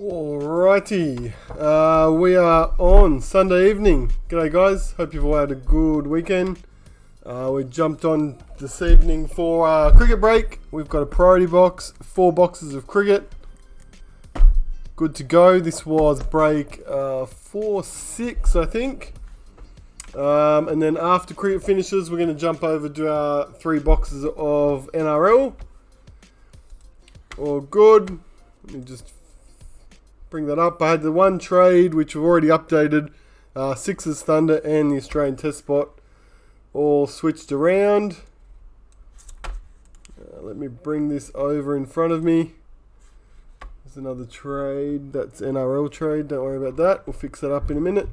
Alrighty, we are on Sunday evening. G'day guys, hope you've all had a good weekend. We jumped on this evening for our cricket break. We've got a priority box, 4 boxes of cricket. Good to go. This was break 4-6 I think. And then after cricket finishes, we're going to jump over to our 3 boxes of NRL. All good. Let me just bring that up. I had the one trade which we've already updated, Sixers Thunder and the Australian Test spot all switched around. Let me bring this over in front of me. There's another trade, that's NRL trade, don't worry about that, we'll fix that up in a minute.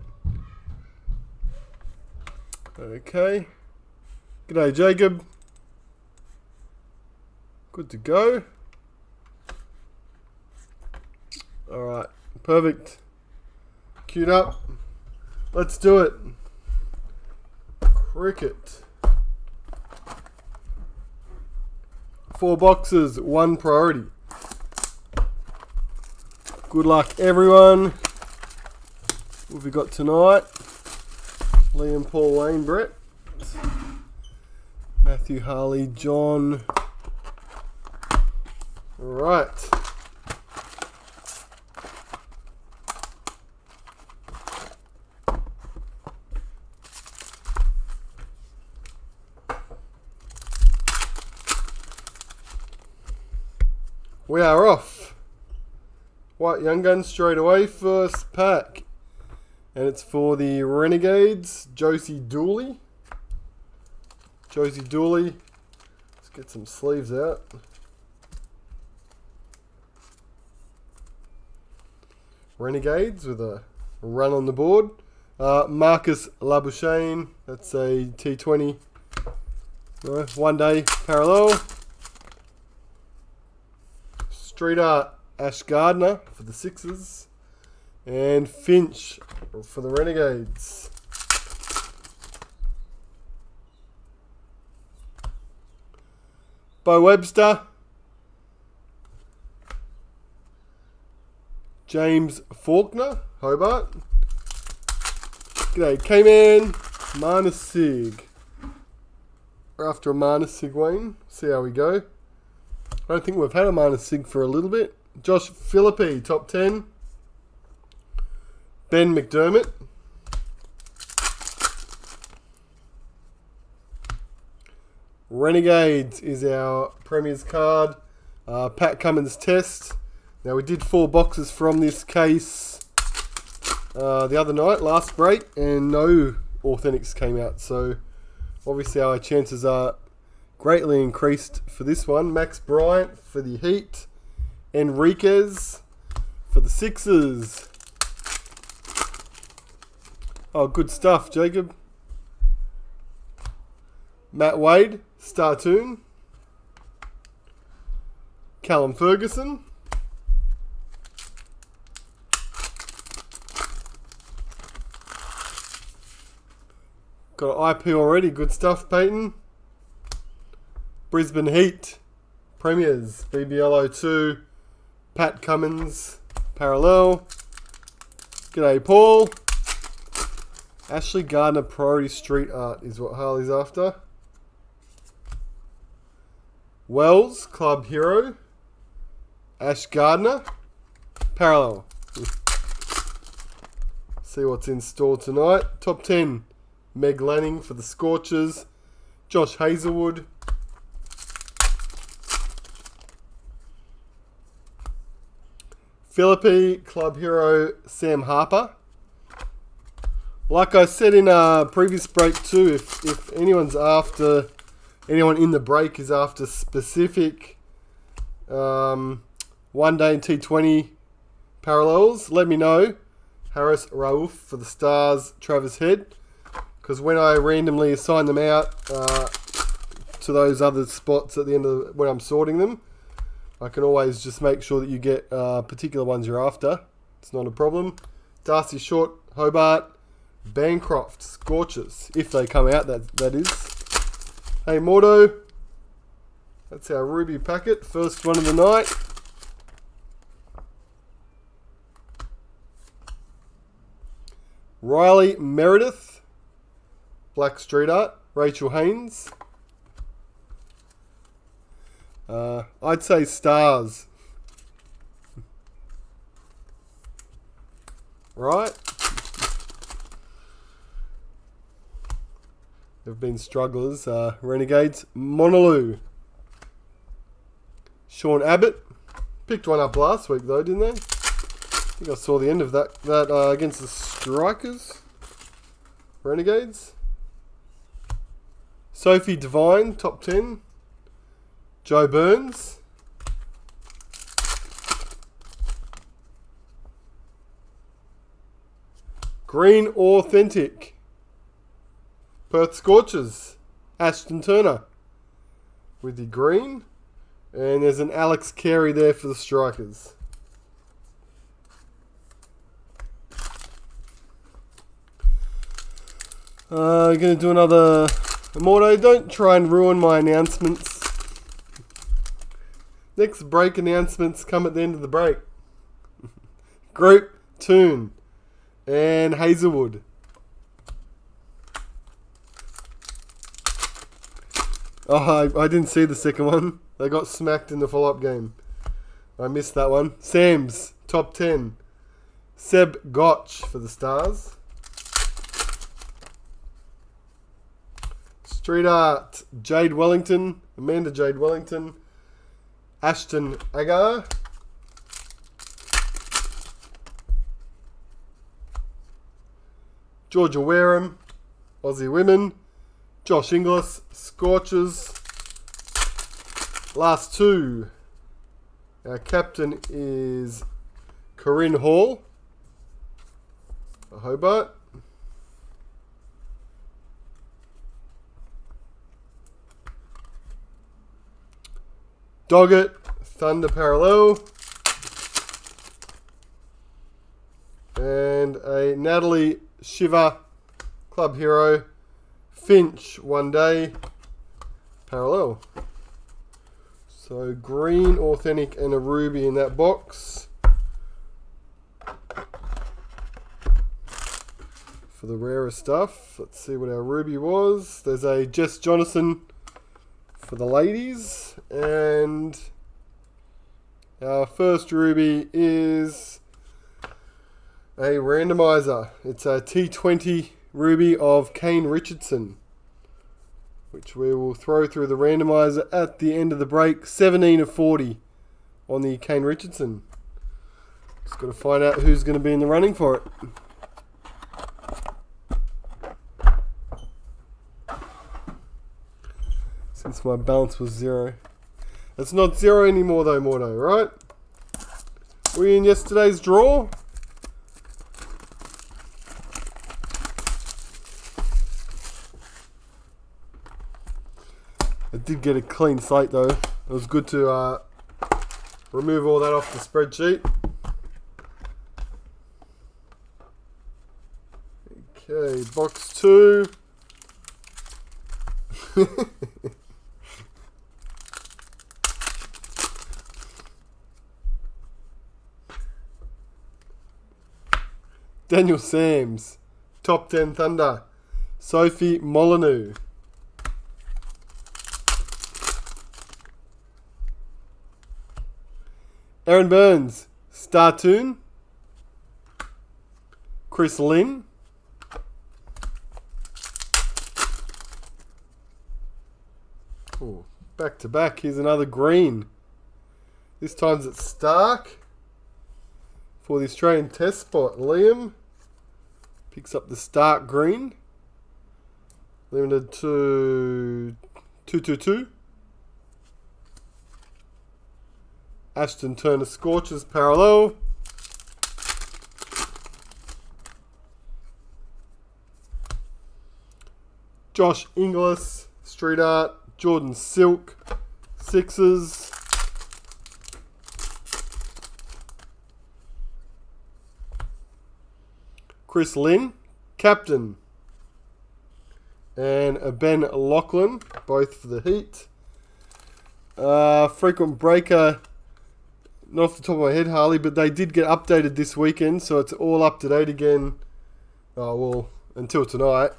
Okay, g'day Jacob, good to go. Alright, perfect. Queued up. Let's do it. Cricket. 4 boxes, 1 priority. Good luck everyone. What have we got tonight? Liam, Paul, Wayne, Brett. Matthew, Harley, John. Alright. We are off. White Young Guns straight away, first pack. And it's for the Renegades, Josie Dooley. Josie Dooley. Let's get some sleeves out. Renegades with a run on the board. Marcus Labuschagne, that's a T20. No, 1 day parallel. Street Art, Ash Gardner for the Sixers, and Finch for the Renegades. Bo Webster, James Faulkner, Hobart. G'day K-Man, Marnus Sig. We're after a Marnus Sig, Wayne. See how we go. I don't think we've had a Marnus Sig for a little bit. Josh Philippi, top 10. Ben McDermott. Renegades is our Premier's card. Pat Cummins Test. Now we did 4 boxes from this case the other night, last break, and no Authentics came out. So obviously our chances are greatly increased for this one. Max Bryant for the Heat. Enriquez for the Sixers. Oh, good stuff, Jacob. Matt Wade, Startoon. Callum Ferguson. Got an IP already, good stuff, Peyton. Brisbane Heat, Premiers, BBL02, Pat Cummins, Parallel. G'day Paul. Ashley Gardner, Priority Street Art is what Harley's after. Wells, Club Hero. Ash Gardner, Parallel. See what's in store tonight. Top 10, Meg Lanning for the Scorchers. Josh Hazelwood. Philippi, Club Hero, Sam Harper. Like I said in a previous break too, if anyone's after, anyone in the break is after specific 1 day and T20 parallels, let me know. Harris Rauf for the Stars, Travis Head. Because when I randomly assign them out to those other spots at the end of when I'm sorting them, I can always just make sure that you get particular ones you're after. It's not a problem. Darcy Short, Hobart. Bancroft, Scorchers, if they come out, that is. Hey Mordo, that's our Ruby packet, first one of the night. Riley Meredith, Black Street Art. Rachel Haynes. I'd say stars. Right? They've been strugglers. Renegades. Monaloo. Sean Abbott. Picked one up last week though, didn't they? I think I saw the end of that against the Strikers. Renegades. Sophie Devine, top 10. Joe Burns. Green Authentic. Perth Scorchers. Ashton Turner with the green. And there's an Alex Carey there for the Strikers. Going to do another Mordo. Don't try and ruin my announcements. Next break announcements come at the end of the break. Group, Toon, and Hazelwood. Oh, I didn't see the second one. They got smacked in the follow-up game. I missed that one. Sam's, top 10. Seb Gotch for the Stars. Street Art, Jade Wellington, Amanda Jade Wellington, Ashton Agar. Georgia Wareham, Aussie Women, Josh Inglis, Scorchers. Last two. Our captain is Corinne Hall, Hobart. Doggett, Thunder Parallel. And a Natalie Shiva, Club Hero. Finch, One Day, Parallel. So green, authentic, and a ruby in that box. For the rarer stuff, let's see what our ruby was. There's a Jess Jonathan for the ladies. And our first ruby is a randomizer. It's a T20 ruby of Kane Richardson, which we will throw through the randomizer at the end of the break. 17 of 40 on the Kane Richardson. Just got to find out who's going to be in the running for it. Since my balance was 0. It's not 0 anymore though, Mordo, right? Were you in yesterday's draw? I did get a clean slate though. It was good to remove all that off the spreadsheet. Okay, box 2. Daniel Sams, top 10 Thunder. Sophie Molyneux. Aaron Burns, Startoon. Chris Lynn. Oh, back to back. Here's another green. This time's at Stark. For the Australian Test spot, Liam picks up the Stark green. Limited to 222. Ashton Turner Scorchers Parallel. Josh Inglis Street Art. Jordan Silk Sixers. Chris Lynn Captain. And a Ben Lachlan, both for the Heat. Frequent breaker. Not off the top of my head, Harley, but they did get updated this weekend, so it's all up to date again Oh, well, until tonight.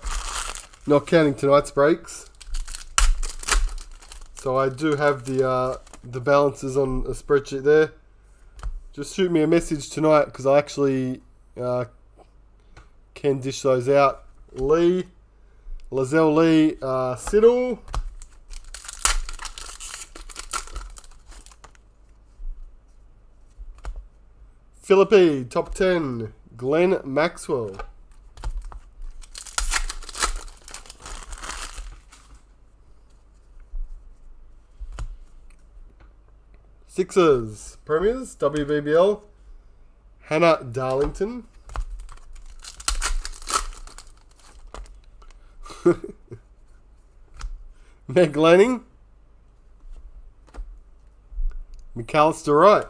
Not counting tonight's breaks. So I do have the balances on a spreadsheet there. Just shoot me a message tonight because I actually can dish those out. Lee, Lazelle Lee, Siddle. Philippi, top 10. Glenn Maxwell. Sixers, Premiers, WBBL. Hannah Darlington. Meg Lanning. McAllister Wright.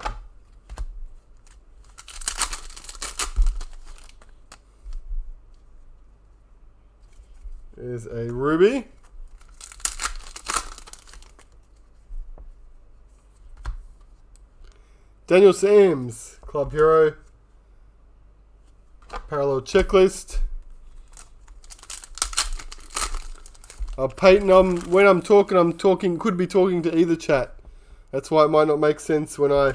There's a Ruby. Daniel Sams, Club Hero. Parallel checklist. Peyton, when I'm talking, could be talking to either chat. That's why it might not make sense when I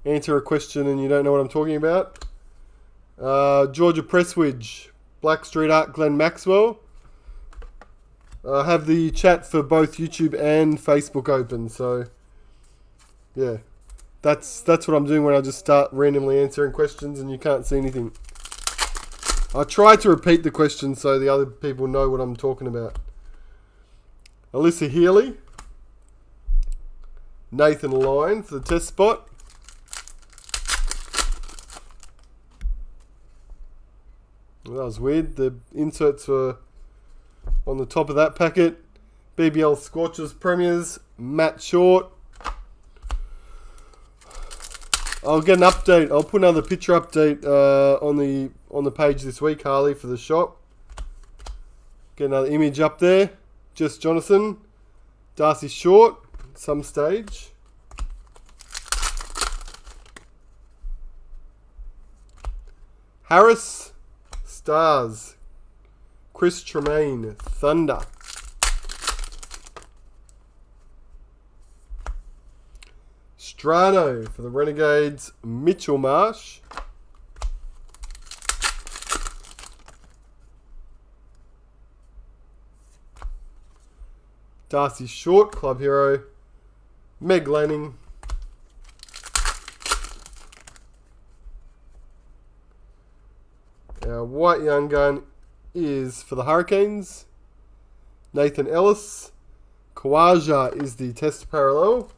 answer a question and you don't know what I'm talking about. Georgia Presswidge, Blackstreet Art, Glenn Maxwell. I have the chat for both YouTube and Facebook open, so yeah. That's what I'm doing when I just start randomly answering questions and you can't see anything. I try to repeat the question so the other people know what I'm talking about. Alyssa Healy. Nathan Lyon for the test spot. Well, that was weird. The inserts were on the top of that packet. BBL Scorchers Premiers. Matt Short. I'll get an update. I'll put another picture update on the page this week, Harley, for the shop. Get another image up there. Jess Jonathan, Darcy Short, some stage. Harris, Stars. Chris Tremaine, Thunder. Strano for the Renegades, Mitchell Marsh. Darcy Short, Club Hero. Meg Lanning. Our white young gun is for the Hurricanes. Nathan Ellis. Kawaja is the test parallel.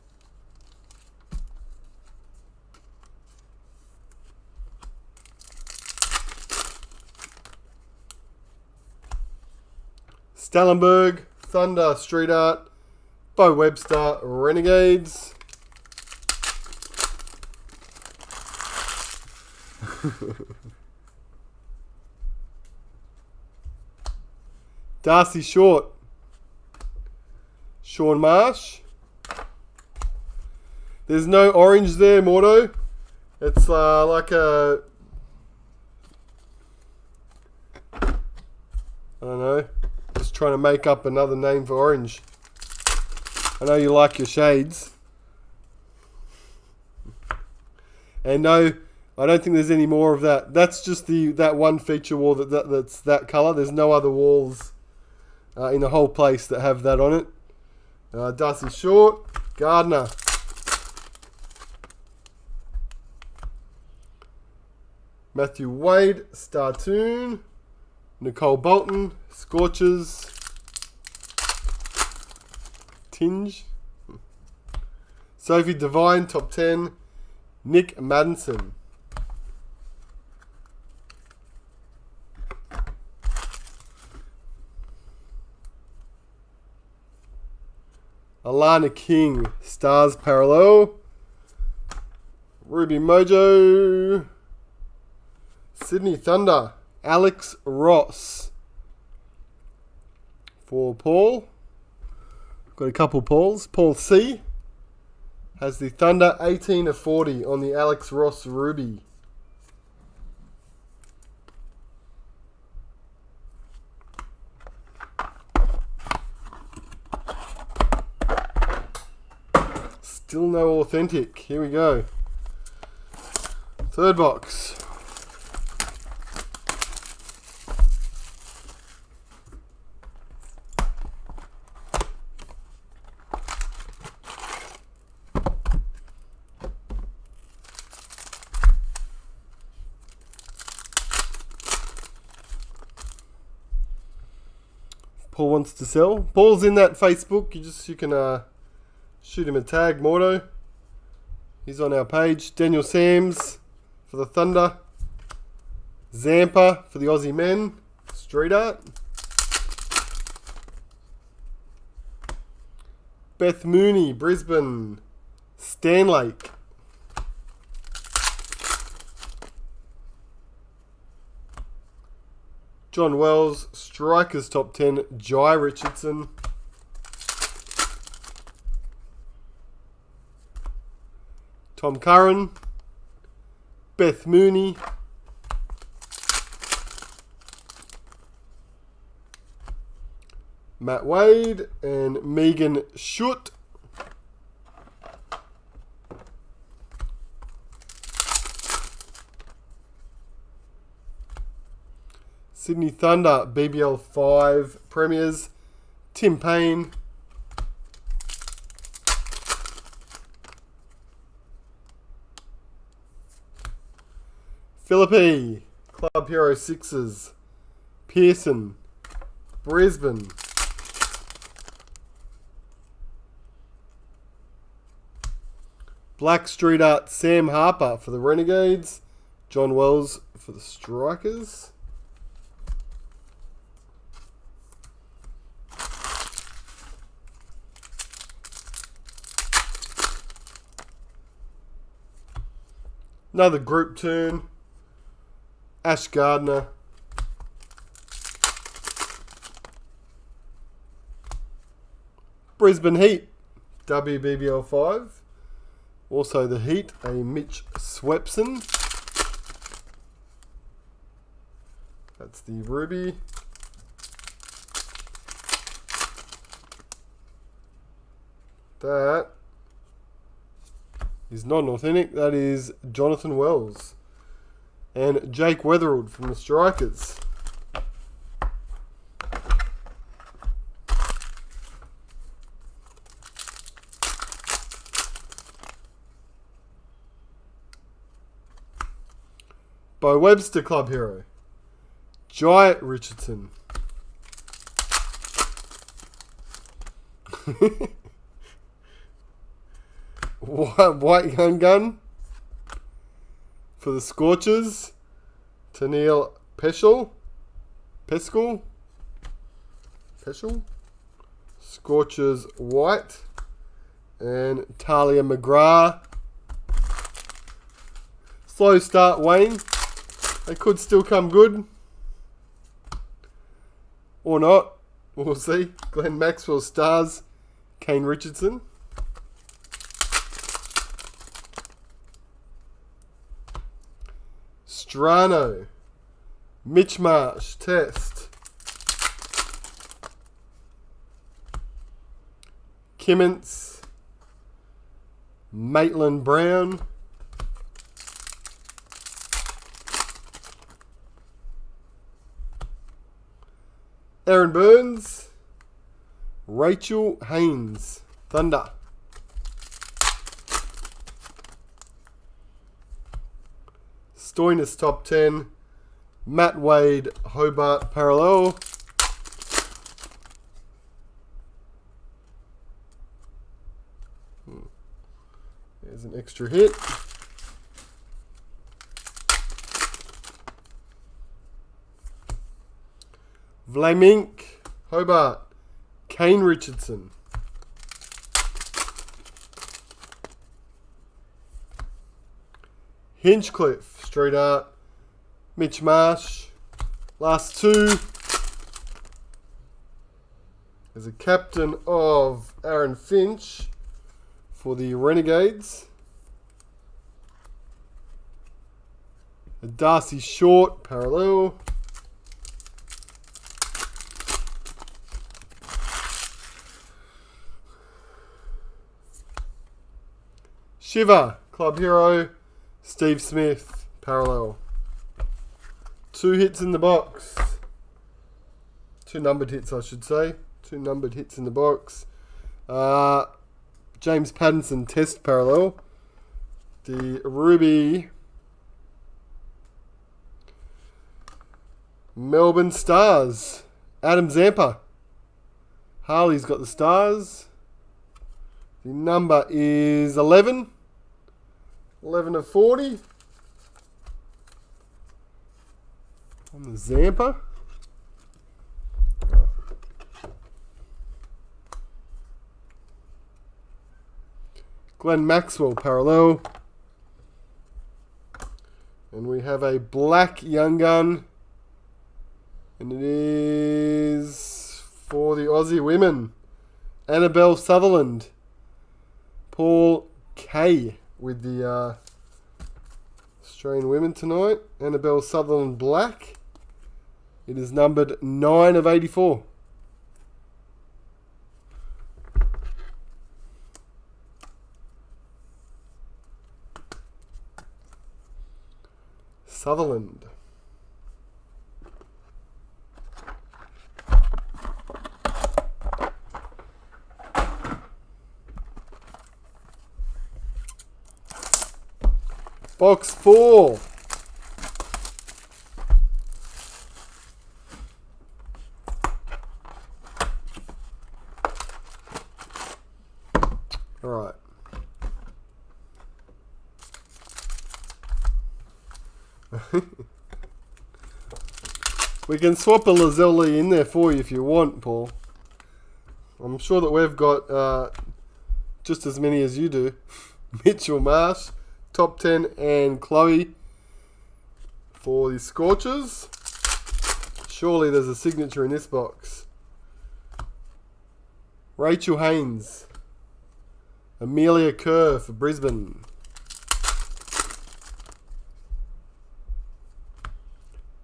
Stellenberg, Thunder, Street Art, Bo Webster, Renegades. Darcy Short, Sean Marsh. There's no orange there, Mordo. It's like a... I don't know. Just trying to make up another name for orange. I know you like your shades. And no, I don't think there's any more of that. That's just that one feature wall that's that colour. There's no other walls in the whole place that have that on it. Darcy Short, Gardner. Matthew Wade, Startoon. Nicole Bolton, Scorchers, Tinge. Sophie Devine, top 10. Nick Madison. Alana King, Stars Parallel. Ruby Mojo. Sydney Thunder. Alex Ross for Paul. Got a couple Pauls. Paul C has the Thunder 18 of 40 on the Alex Ross Ruby. Still no authentic. Here we go. Third box. Paul wants to sell. Paul's in that Facebook. You can shoot him a tag, Mordo. He's on our page. Daniel Sams for the Thunder. Zampa for the Aussie men. Street art. Beth Mooney, Brisbane. Stanlake. John Wells, Strikers Top 10, Jai Richardson. Tom Curran, Beth Mooney. Matt Wade and Megan Schutt. Sydney Thunder, BBL 5 Premiers, Tim Payne. Philippi, Club Hero 6s, Pearson, Brisbane. Black Street Art, Sam Harper for the Renegades, John Wells for the Strikers. Another group turn. Ash Gardner. Brisbane Heat. WBBL 5. Also the Heat, a Mitch Swepson. That's the Ruby. That is not an authentic. That is Jonathan Wells. And Jake Weatherald from the Strikers. Bo Webster, Club Hero. Jai Richardson. White Gun for the Scorchers. Tennille Peschel. Scorchers White. And Talia McGrath. Slow start, Wayne. They could still come good. Or not. We'll see. Glenn Maxwell Stars. Kane Richardson. Strano. Mitch Marsh. Test. Kimmins. Maitland Brown. Aaron Burns. Rachel Haynes. Thunder. Stoinis Top 10. Matt Wade, Hobart Parallel. There's an extra hit. Vlamink, Hobart, Kane Richardson. Hinchcliffe, Street Art, Mitch Marsh. Last two. There's a captain of Aaron Finch for the Renegades. A Darcy Short, Parallel. Shiva, Club Hero, Steve Smith, parallel. 2 hits in the box. 2 numbered hits, I should say. 2 numbered hits in the box. James Pattinson, test parallel. The Ruby. Melbourne Stars, Adam Zampa. Harley's got the Stars. The number is 11. 11 of 40. On the Zampa. Glenn Maxwell, parallel. And we have a black Young Gun. And it is for the Aussie women. Annabelle Sutherland. Paul K with the Australian women tonight. Annabelle Sutherland black. It is numbered 9 of 84. Sutherland. Box 4. All right. We can swap a Lazelli in there for you if you want, Paul. I'm sure that we've got just as many as you do. Mitchell Marsh, top 10, and Chloe for the Scorchers. Surely there's a signature in this box. Rachel Haynes, Amelia Kerr for Brisbane.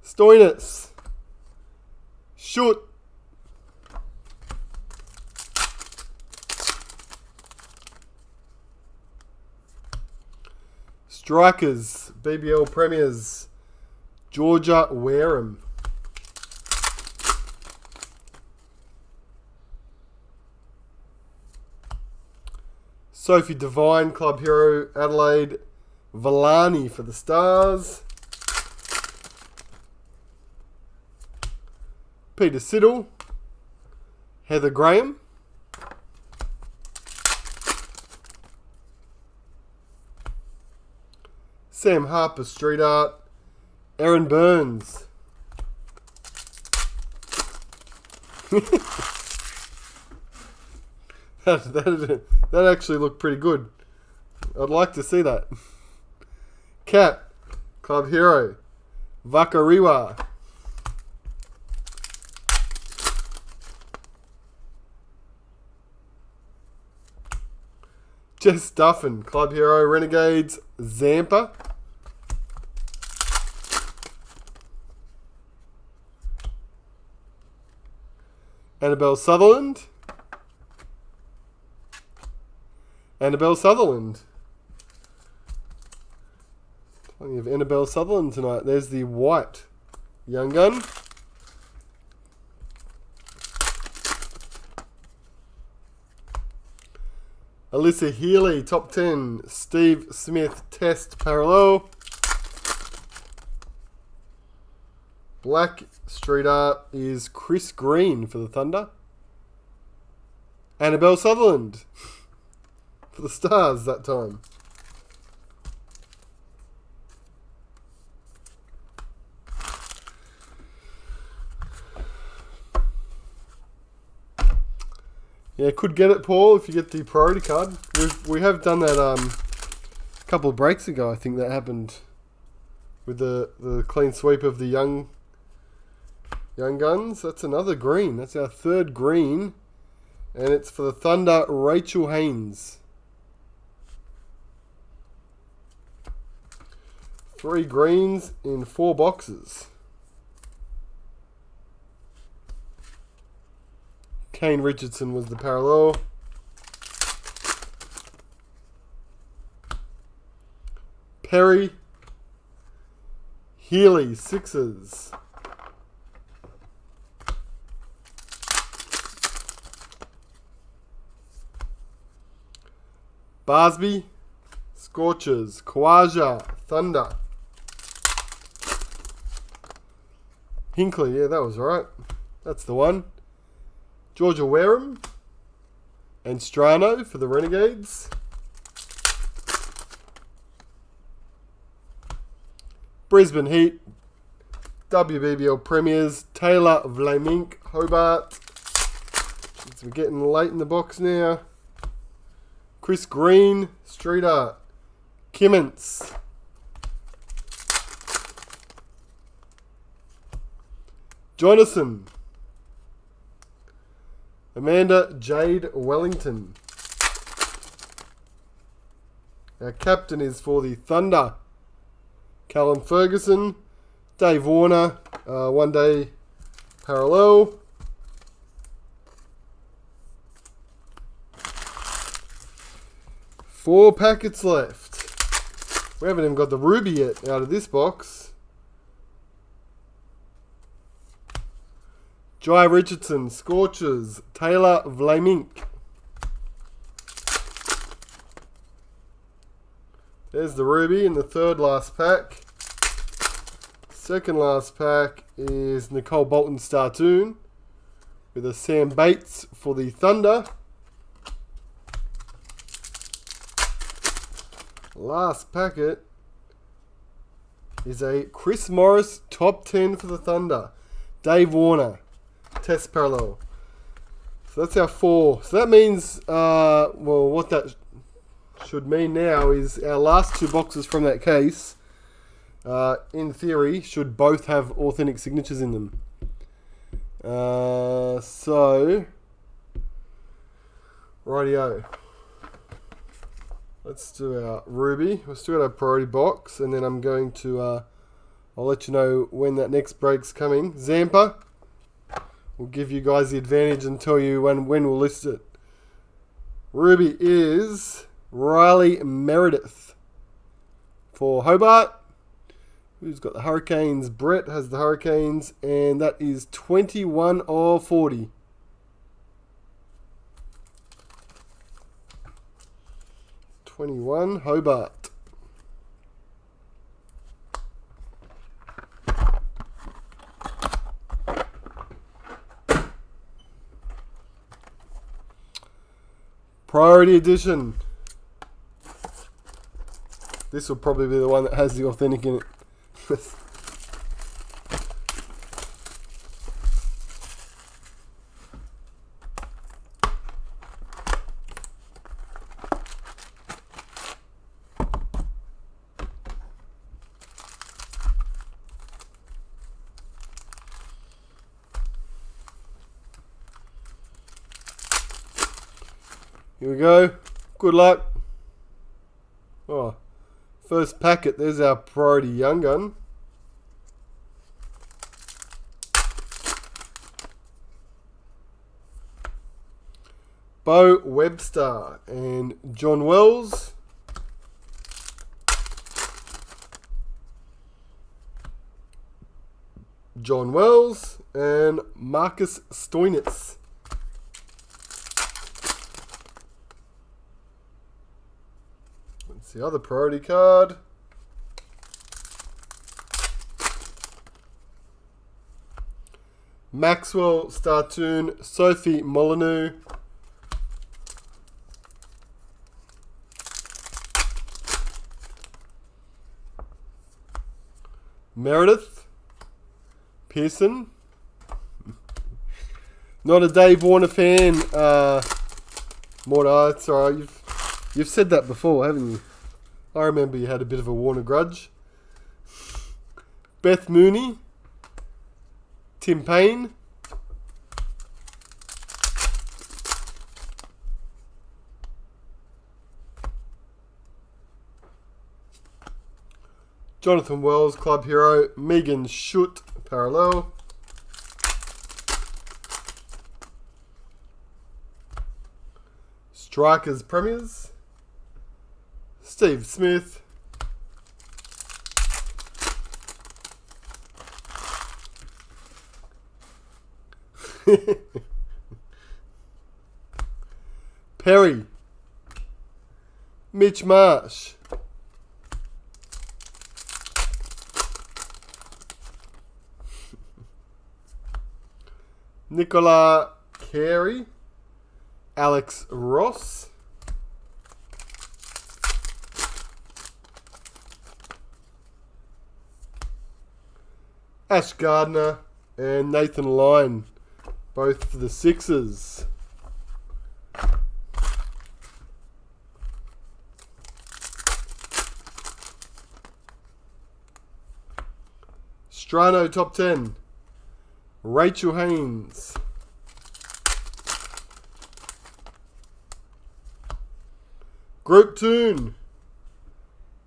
Stoinis, shoot. Strikers, BBL Premiers, Georgia Wareham. Sophie Devine, Club Hero, Adelaide, Villani for the Stars. Peter Siddle, Heather Graham. Sam Harper, Street Art, Aaron Burns. that actually looked pretty good. I'd like to see that. Cat, Club Hero, Vakariwa. Jess Duffin, Club Hero, Renegades, Zampa. Annabelle Sutherland. Annabelle Sutherland. Plenty of Annabelle Sutherland tonight. There's the white Young Gun. Alyssa Healy, top 10. Steve Smith, test parallel. Black Street Art is Chris Green for the Thunder. Annabelle Sutherland for the Stars that time. Yeah, could get it, Paul, if you get the priority card. We have done that a couple of breaks ago. I think that happened with the clean sweep of the young Guns. That's another green. That's our third green, and it's for the Thunder, Rachel Haynes. 3 greens in 4 boxes. Kane Richardson was the parallel. Perry. Healy, Sixers. Barsby, Scorchers. Kawaja, Thunder. Hinkley, yeah, that was right. That's the one. Georgia Wareham and Strano for the Renegades. Brisbane Heat, WBBL Premiers, Taylor Vlamink, Hobart. We're getting late in the box now. Chris Green, Street Art. Kimmins. Jonathan. Amanda Jade Wellington. Our captain is for the Thunder. Callum Ferguson. Dave Warner. One day parallel. Four packets left. We haven't even got the Ruby yet out of this box. Jai Richardson, Scorchers, Taylor Vlamink. There's the Ruby in the third last pack. Second last pack is Nicole Bolton Startoon with a Sam Bates for the Thunder. Last packet is a Chris Morris top 10 for the Thunder. Dave Warner. Test parallel. So that's our four. So that means, well, what that should mean now is our last two boxes from that case, in theory, should both have authentic signatures in them. So, rightio. Let's do our Ruby. We'll still got our priority box, and then I'm going to, I'll let you know when that next break's coming. Zampa. We'll give you guys the advantage and tell you when we'll list it. Ruby is Riley Meredith for Hobart. Who's got the Hurricanes? Brett has the Hurricanes, and that is 21 of 40. Hobart. Priority edition. This will probably be the one that has the authentic in it. Here we go. Good luck. Oh, first packet. There's our priority young gun. Bo Webster and John Wells. John Wells and Marcus Stoinis. That's the other priority card. Maxwell Startoon, Sophie Molyneux. Meredith Pearson. Not a Dave Warner fan. Mortar, it's alright. You've said that before, haven't you? I remember you had a bit of a Warner grudge. Beth Mooney. Tim Payne. Jonathan Wells, Club Hero. Megan Schutt, Parallel. Strikers Premiers. Steve Smith. Perry. Mitch Marsh. Nicola Carey. Alex Ross. Ash Gardner and Nathan Lyon, both for the Sixers. Strano top 10. Rachel Haynes. Group Tune.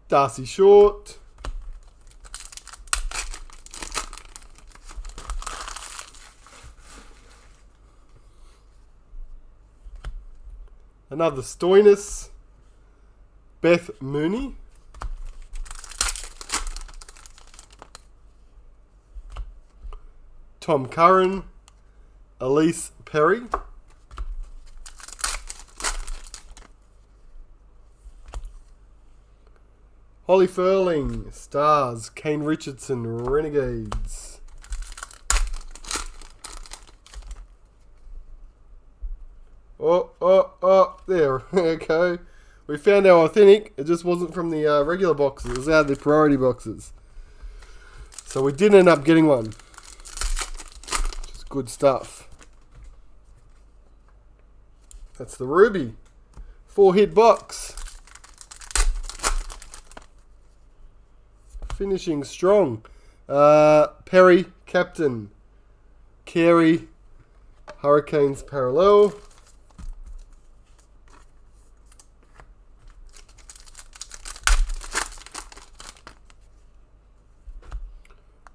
Darcy Short. Another Stoinis. Beth Mooney. Tom Curran. Elise Perry. Holly Furling. Stars. Kane Richardson. Renegades. Oh, there we go. We found our authentic. It just wasn't from the regular boxes. It was out of the priority boxes. So we did end up getting one. Which is good stuff. That's the Ruby. 4-hit box. Finishing strong. Perry, Captain. Carey, Hurricanes Parallel.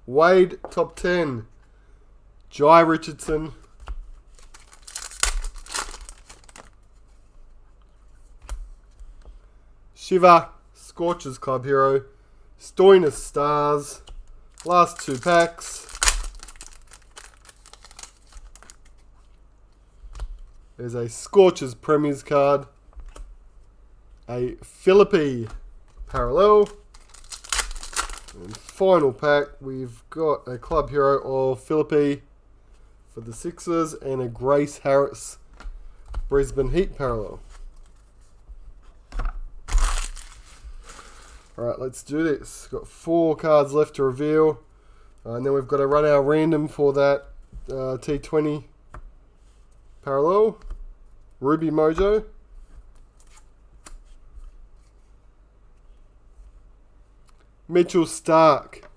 Wade, top 10. Jai Richardson. Shiva, Scorchers Club Hero. Stoinis Stars. Last 2 packs. There's a Scorchers Premiers card. A Philippi Parallel. And final pack, we've got a Club Hero of Philippi for the Sixers and a Grace Harris Brisbane Heat Parallel. Alright, let's do this. Got 4 cards left to reveal. And then we've got to run our random for that T20 Parallel. Ruby Mojo. Mitchell Stark.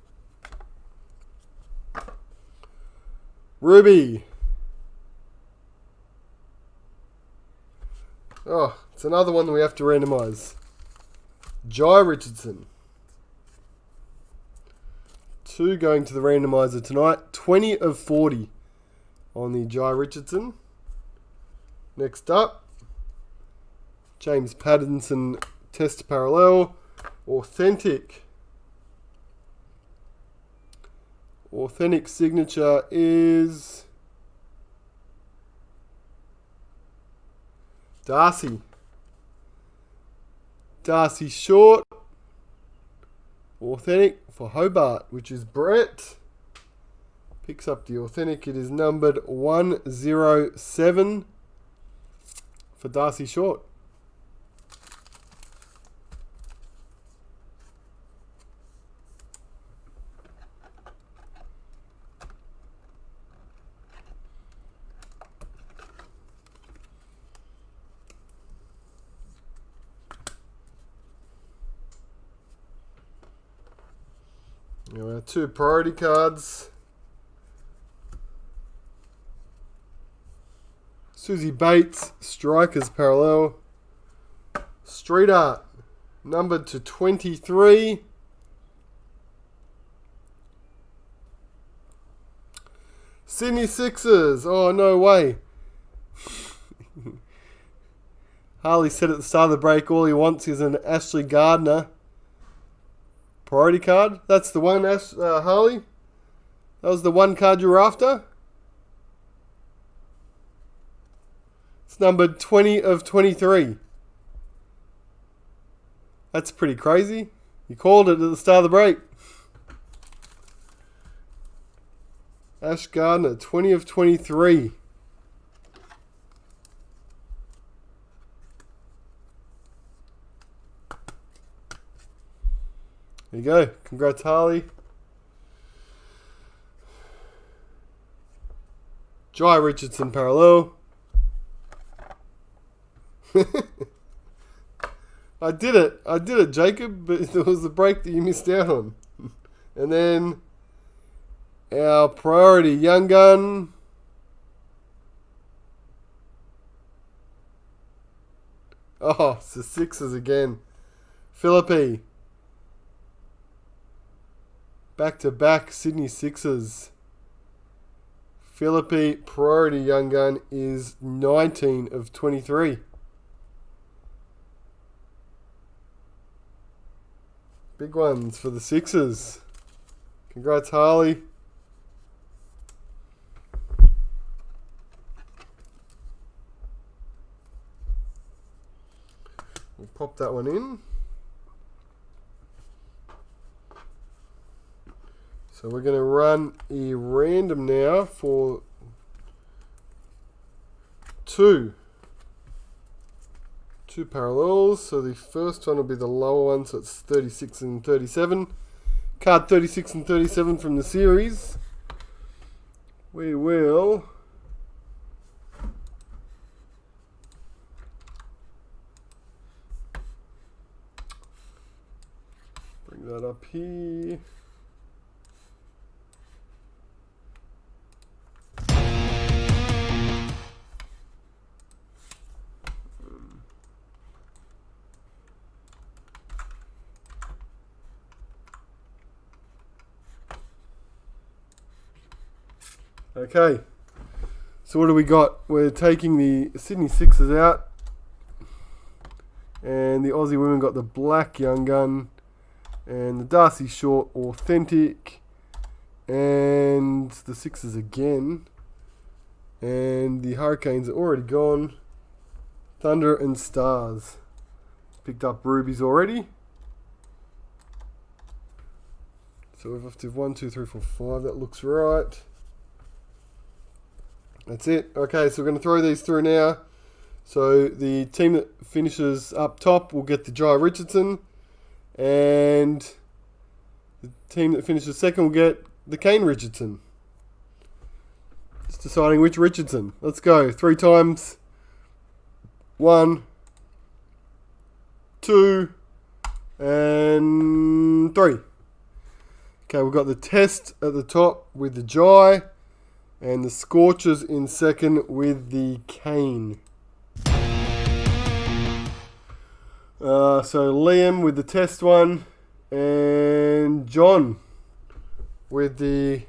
Ruby. Oh, it's another one that we have to randomize. Jai Richardson. 2 going to the randomizer tonight. 20 of 40 on the Jai Richardson. Next up, James Pattinson Test Parallel. Authentic. Authentic signature is Darcy. Darcy Short. Authentic for Hobart, which is Brett. Picks up the authentic. It is numbered 107 for Darcy Short. Now our 2 priority cards. Susie Bates, Strikers Parallel. Street Art, numbered to 23. Sydney Sixers, oh no way. Harley said at the start of the break all he wants is an Ashley Gardner priority card. That's the one, Harley? That was the one card you were after? It's numbered 20 of 23. That's pretty crazy. You called it at the start of the break. Ash Gardner, 20 of 23. There you go. Congrats, Harley. Jai Richardson parallel. I did it, Jacob, but there was the break that you missed out on. And then our priority young gun. Oh, it's the Sixers again. Philippi. Back-to-back Sydney Sixers. Philippi priority young gun is 19 of 23. Big ones for the Sixers. Congrats, Harley. We'll pop that one in. So we're going to run a random now for two parallels. So the first one will be the lower one, so it's 36 and 37. Card 36 and 37 from the series. We will bring that up here. Okay, so what do we got? We're taking the Sydney Sixers out, and the Aussie women got the black young gun, and the Darcy Short authentic, and the Sixers again, and the Hurricanes are already gone. Thunder and Stars. Picked up rubies already. So we've up to 1, 2, 3, 4, 5. That looks right. That's it. Okay, so we're going to throw these through now. So the team that finishes up top will get the Jai Richardson. And the team that finishes second will get the Kane Richardson. Just deciding which Richardson. Let's go. 3 times. 1, 2, and 3. Okay, we've got the Test at the top with the Jai. And the Scorchers in second with the Kane. So Liam with the Test one. And John with the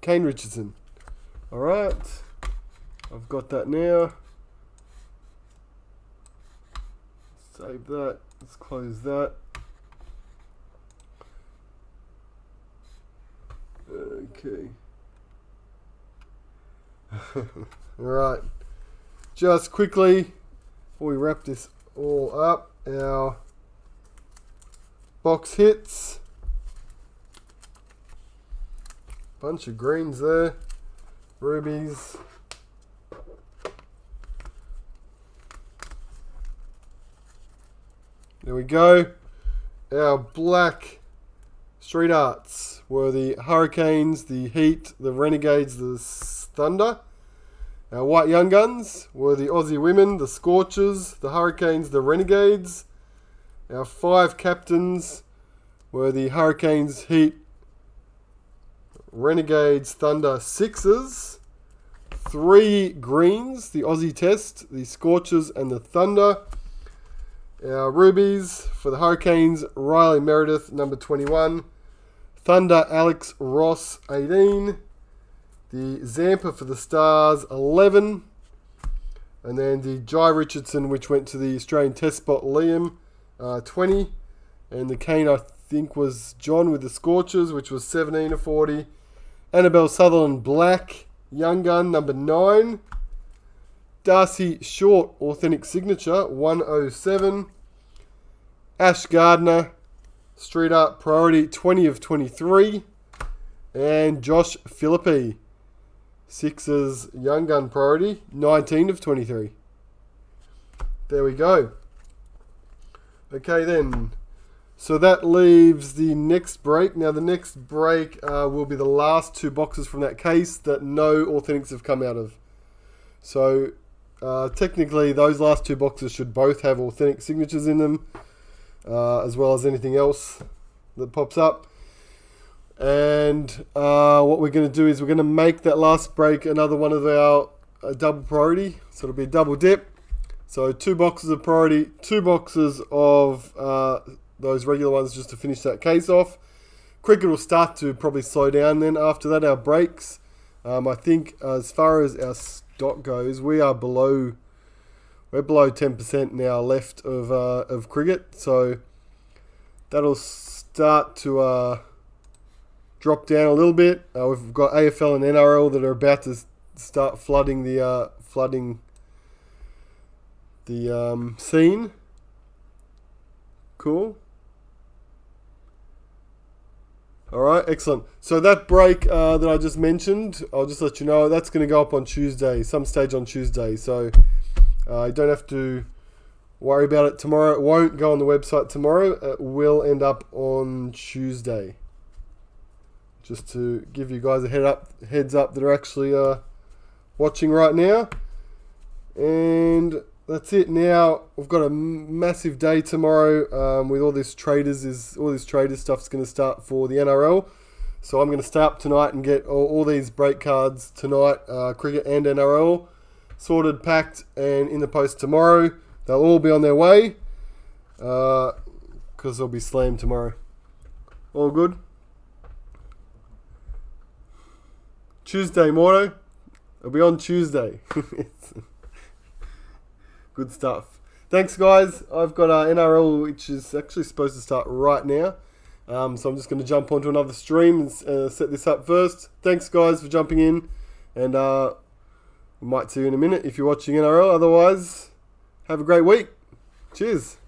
Kane Richardson. Alright. I've got that now. Save that. Let's close that. Okay. Alright, just quickly before we wrap this all up, our box hits. Bunch of greens there, rubies. There we go. Our black street arts were the Hurricanes, the Heat, the Renegades, the Thunder. Our white young guns were the Aussie women, the Scorchers, the Hurricanes, the Renegades. Our 5 captains were the Hurricanes, Heat, Renegades, Thunder, Sixers. 3 greens, the Aussie Test, the Scorchers and the Thunder. Our rubies for the Hurricanes, Riley Meredith, number 21. Thunder, Alex Ross, 18. The Zampa for the Stars, 11. And then the Jai Richardson, which went to the Australian Test spot, Liam, 20. And the Kane, I think, was John with the Scorchers, which was 17 of 40. Annabelle Sutherland, black, young gun, number 9. Darcy Short, authentic signature, 107. Ash Gardner, street art priority, 20 of 23. And Josh Philippi, Sixers young gun priority, 19 of 23. There we go. Okay then. So that leaves the next break. Now the next break will be the last 2 boxes from that case that no authentics have come out of. So technically those last 2 boxes should both have authentic signatures in them, as well as anything else that pops up. And what we're going to do is we're going to make that last break another one of our double priority. So it'll be a double dip. So 2 boxes of priority, 2 boxes of those regular ones just to finish that case off. Cricket will start to probably slow down then after that, our breaks. I think as far as our stock goes, we're below 10% now left of cricket. So that'll start to drop down a little bit. We've got AFL and NRL that are about to start flooding the scene. Cool. Alright, excellent. So that break that I just mentioned, I'll just let you know, that's going to go up on Tuesday, some stage on Tuesday. So you don't have to worry about it tomorrow. It won't go on the website tomorrow. It will end up on Tuesday. Just to give you guys a heads up that are actually watching right now. And that's it. Now we've got a massive day tomorrow with all this traders stuff's going to start for the NRL. So I'm going to stay up tonight and get all these break cards tonight, cricket and NRL, sorted, packed, and in the post tomorrow. They'll all be on their way because they'll be slammed tomorrow. All good. Tuesday, Morto. It'll be on Tuesday. Good stuff. Thanks, guys. I've got NRL, which is actually supposed to start right now. So I'm just going to jump onto another stream and set this up first. Thanks, guys, for jumping in. And we might see you in a minute if you're watching NRL. Otherwise, have a great week. Cheers.